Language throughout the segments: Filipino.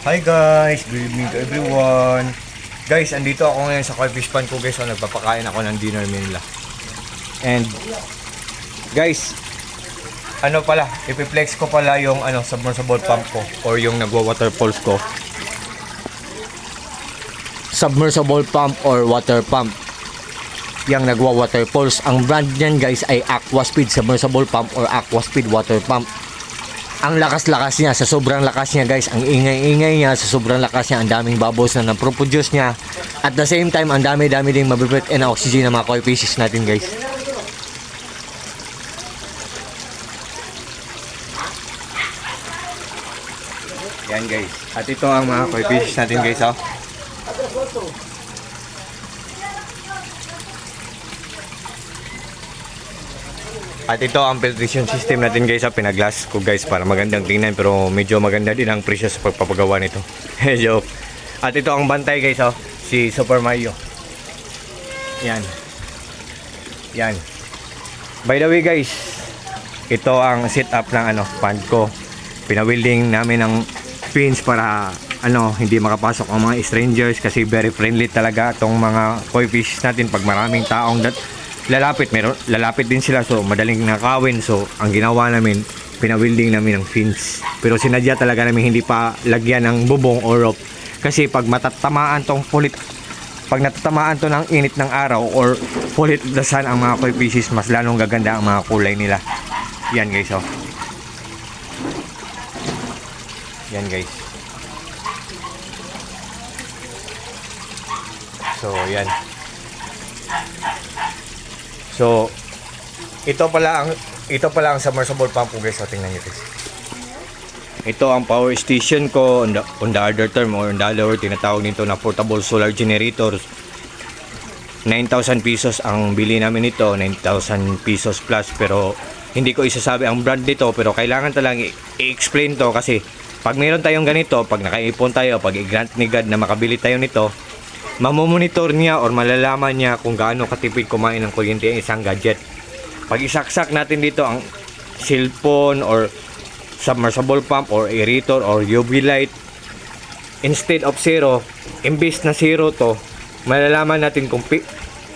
Hi guys, good evening to everyone. Guys, andito ako ngayon sa koi fish pond ko guys. So, nagpapakain ako ng dinner meal nila. And guys, ano pala, ipiplex ko pala yung submersible pump ko or yung nagwa-water pulse ko. Submersible pump or water pump. Yang nagwa-water pulse. Ang brand niyan guys ay Aquaspeed submersible pump or Aquaspeed water pump. Ang lakas-lakas niya, sa sobrang lakas niya guys, ang ingay-ingay niya, sa sobrang lakas niya, ang daming bubbles na naproproduce niya. At the same time, ang dami-dami ding mabibit and oxygen ng mga koi fishes natin guys. Yan guys. At ito ang mga koi fishes natin guys, oh. At ito ang filtration system natin guys, pinaglas ko guys para magandang tingnan, pero medyo maganda din ang presyo sa pagpapagawa nito. Joke. At ito ang bantay guys, oh, si Super Mario. Yan. Yan. By the way guys, ito ang setup ng pond ko. Pinawilding namin ng fins para hindi makapasok ang mga strangers kasi very friendly talaga itong mga koi fish natin. Pag maraming taong lalapit din sila, so madaling nakawin. So ang ginawa namin, pinawilding namin ng fins, pero sinadya talaga namin hindi pa lagyan ng bubong or rope, kasi pag matatamaan tong pag natatamaan to ng init ng araw or full heat of the sun ang mga koi fishes, mas lalong gaganda ang mga kulay nila. Yan guys, oh. Yan guys. So yan. So, ito pala ang submersible pump ko guys. So, tingnan nyo guys. Ito ang power station ko on the other term, or on the other word, tinatawag nito na portable solar generator. 9,000 pesos ang bili namin nito, 9,000 pesos plus, pero hindi ko isasabi ang brand nito, pero kailangan talagang i-explain to kasi pag meron tayong ganito, pag nakaipon tayo, pag i-grant ni God na makabili tayo nito, mamomonitor niya or malalaman niya kung gaano katipid kumain ng kuryente ang isang gadget. Pag isaksak natin dito ang cellphone or submersible pump or aerator or UV light, instead of 0, imbes na 0 to, malalaman natin kung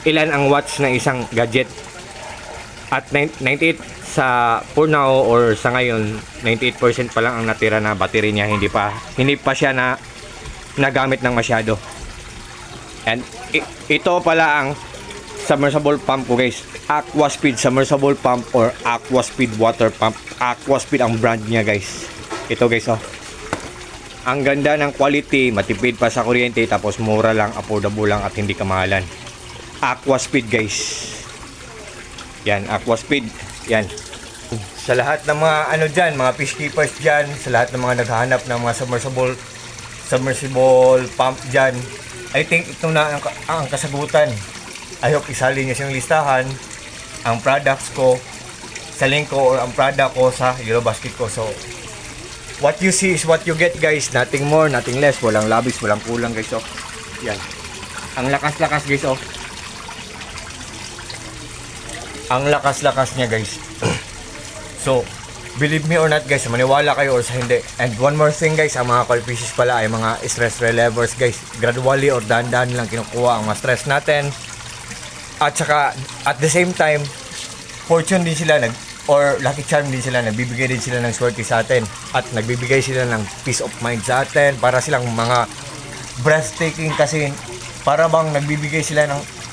ilan ang watts ng isang gadget. At 98 for now or sa ngayon, 98% pa lang ang natira na battery niya, hindi pa siya nagamit ng masyado. And ito pala ang submersible pump ko guys, Aquaspeed submersible pump or Aquaspeed water pump. Aquaspeed ang brand niya guys. Ito guys, oh. Ang ganda ng quality, matipid pa sa kuryente, tapos mura lang, affordable lang at hindi kamahalan. Aquaspeed guys. Yan, Aquaspeed. Yan. Sa lahat ng mga dyan, mga fish keepers dyan, sa lahat ng mga naghahanap ng mga submersible pump dyan, I think ito na ang kasagutan. I hope isali niyo siyang listahan ang products ko sa link ko or ang product ko sa Yellow Basket ko. So what you see is what you get guys, nothing more, nothing less. Walang labis, walang kulang guys, oh. Yan. Ang lakas-lakas guys, oh. Ang lakas-lakas niya guys. So believe me or not guys, maniwala kayo or sa hindi. And one more thing guys, ang mga koi fishes pala ay mga stress relievers guys. Gradually or dahan-dahan lang kinukuha ang mga stress natin. At saka at the same time, fortune din sila or lucky charm din sila, nagbibigay din sila ng swerte sa atin. At nagbibigay sila ng peace of mind sa atin. Para silang mga breathtaking kasi para bang nagbibigay sila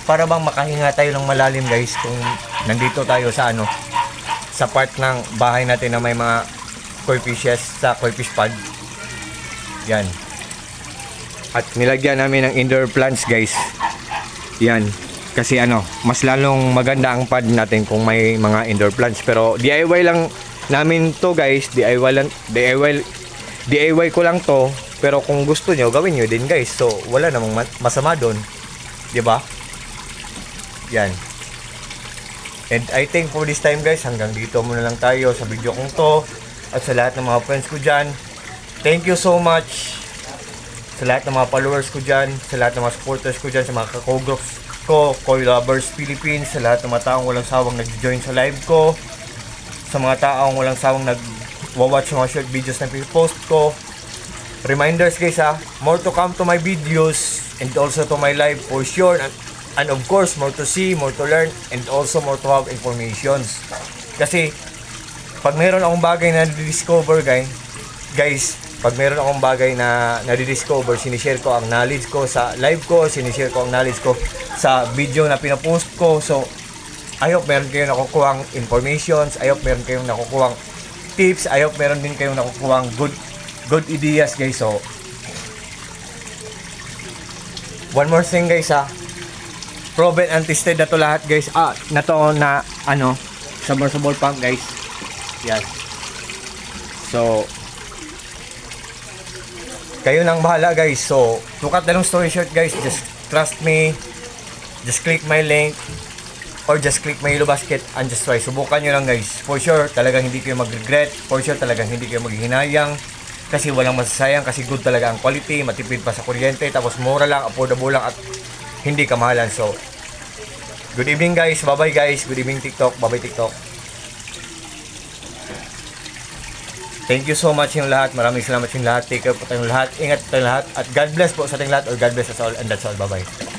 para bang makahinga tayo ng malalim guys kung nandito tayo sa sa part ng bahay natin na may mga koi fishes sa koi fish pond. Yan. At nilagyan namin ng indoor plants guys. Yan. Kasi mas lalong maganda ang pond natin kung may mga indoor plants. Pero DIY lang namin to guys. DIY ko lang to. Pero kung gusto nyo, gawin nyo din guys. So wala namang masama doon. Diba? Yan. And I think for this time guys, hanggang dito muna lang tayo sa video kong to. At sa lahat ng mga friends ko dyan, thank you so much. Sa lahat ng mga followers ko dyan, sa lahat ng mga supporters ko dyan, sa mga kako-groups ko, Koi Lovers Philippines, sa lahat ng mga taong walang sawang nag-join sa live ko, sa mga taong walang sawang nag-watch mga short videos na pipost ko, reminders guys ha, more to come to my videos and also to my live for sure, and of course more to see, more to learn, and also more to have informations. Kasi pag meron akong bagay na discover guys, pag meron akong bagay na na-discover, sinishare ko ang knowledge ko sa live ko, sinishare ko ang knowledge ko sa video na pinapost ko. So I hope meron kayong nakukuhang informations, I hope meron kayong nakukuhang tips, I hope meron din kayong nakukuhang good ideas guys. So one more thing guys ha, proven and tested na to lahat guys. Na to na ano, submersible pump guys. Yan. So kayo nang bahala guys. So to cut the long story short guys, just trust me, just click my link or just click my yellow basket and just try. Subukan nyo lang guys. For sure talagang hindi kayo mag-regret, for sure talagang hindi kayo maghihinayang, kasi walang masasayang, kasi good talaga ang quality, matipid pa sa kuryente, tapos mura lang, affordable lang, at hindi kamahalan. So good evening guys, bye bye guys, good evening TikTok, bye bye TikTok. Thank you so much yung lahat, maraming salamat yung lahat, take care po tayong lahat, ingat po tayong lahat, at God bless po sa ating lahat, or God bless us all, and that's all, bye bye.